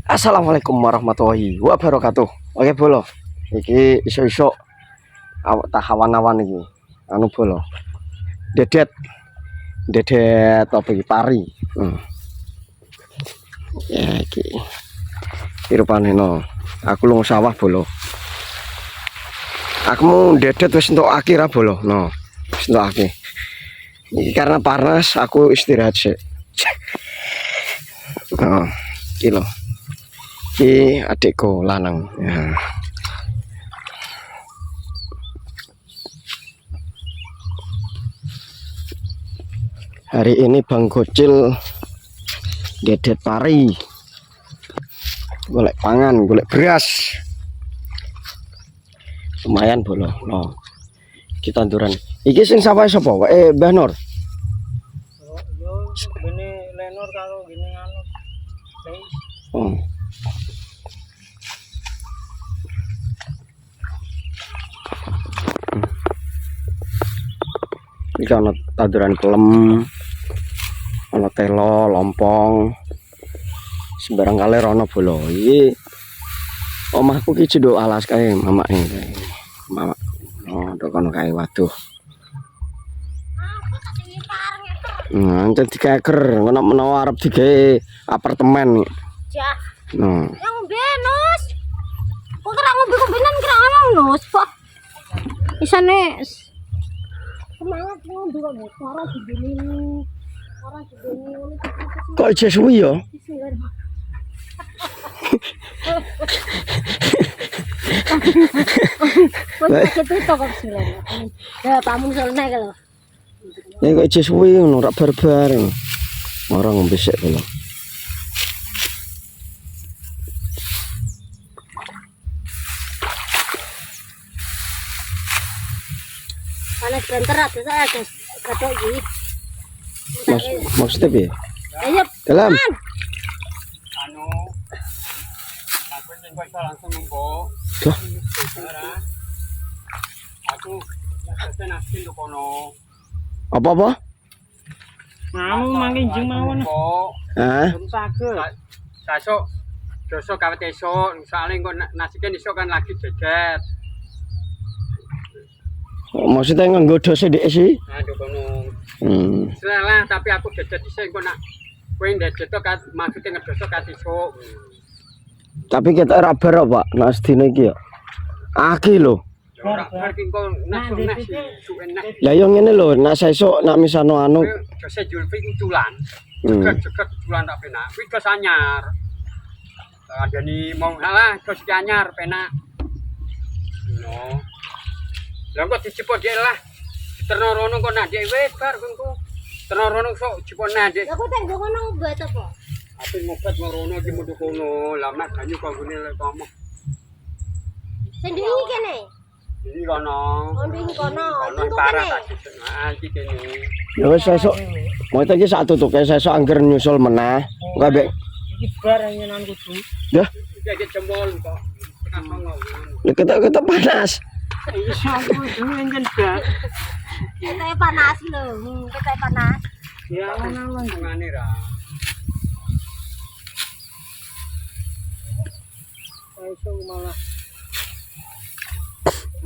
Assalamualaikum warahmatullahi wabarakatuh. Oke bolo, iki iso-iso awak tak awan-awan iki. Anu bolo, dedet apa iki pari. Ya iki irupane no. Aku lungo sawah bolo. Aku mau dedet wis entuk akhir bolo. No, wis entuk akhir. Iki karena panas aku istirahat sih. Oh, iki lho. Iki adikku lanang ya. Hari ini Bang Gocil dedet pari, golek pangan, golek beras, lumayan bolo. No, kita tanduran. Iki sing sawah sapa? Mbah Nur. Yo gini Lenor kalau gini anu. Oh. Iki ana tanduran pelem, ana telo, lompong. Sembarang kali rono bolo. Iki omahku ki cedhuk alas kae mamake. Mama. Oh, ndok kono kae waduh. Nah, jadi keker, ngono menawa arep digawe apartemen. Ya. Nah. Yang benus. Kok ora ngombe-ngombenan kira ana nus, Pak. Isane semangat ngombe kok ora dibeli. Ora dibeli. Kok aja suwi ya? Wes itu kok silen. Ya pamun selne kalau. Ya kok aja suwi ngono rak barbar. Ora ngombe sik lho. Panas bentar aja saya gadok iki. Maksudnya piye? Ayo. Dalam. Anu. Aku sing kok iso langsung numpuk. Lah, Aku pesen asin lho kono. apa-apa? Mau mangke njing mawon. Hah? Saged. Sesuk doso kawet esuk, soalnya kok nasike esuk kan lagi jejet. Maksudnya nganggo dose dhek sih? Aduh kono. Hmm. Tapi aku jejet dhisik kok nak kowe ndejet kat maksudnya ngedoso kat esuk. Tapi kita ora bar Pak, nak sedina iki ya. Aki lho. Ora iki kok nasu nasi suenak. Lah yo ngene lho, nak sesuk nak misano anu. Jose Julfi kuculan. Hmm. Jeget kuculan tak penak. Kuwi dos anyar. Ada ni mau salah dos anyar penak. No. Lah kok dicepot dhek lah. Terno rono kok nak dhek wis bar kengko. Terno rono sok jepot nak dhek. Lah kok tak ngono obat apa? Apa ngobat rono di mudu kono. Lah mak banyu kok ngene lek kamu. Sendiri kene. Ini kono. Onding kono. Kono Iki parah kene. tak ah iki kene. Ya wis sesuk. Mau iki sak tutuke sesuk angger nyusul meneh. Engko mbek Iki bar nyenan kudu. ya, Iki jempol kok. Tekan songo. kita panas. Iso aku nyen bar. Kita panas lho. Kita panas. Ya ana ngene ra. Iso malah.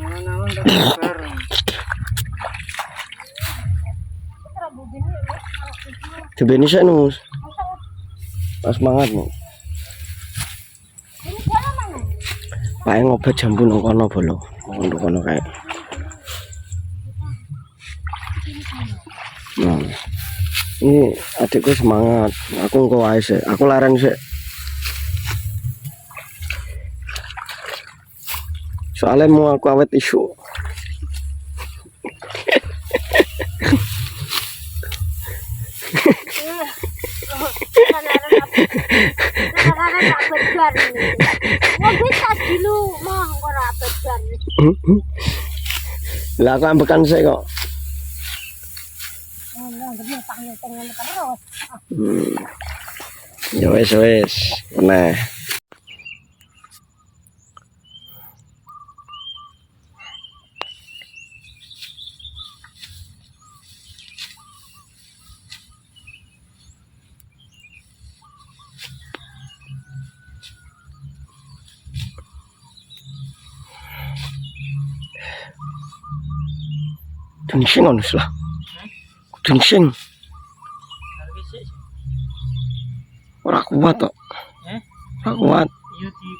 Naon tak bar. Dibeni sik nus. Pas semangat nih. Ini cara mana? Pae ngobat jambu nang kono bolo. Nang kono kae. Nah. Ini adikku semangat. Aku engko wae sik. Aku larang sik. Soalnya mau aku awet isu. Lah aku ambekan sik kok. Ya wis. Nah. Kudun sing ngono lah. Kudun sing. Ora kuat tok. Ora kuat. Iya di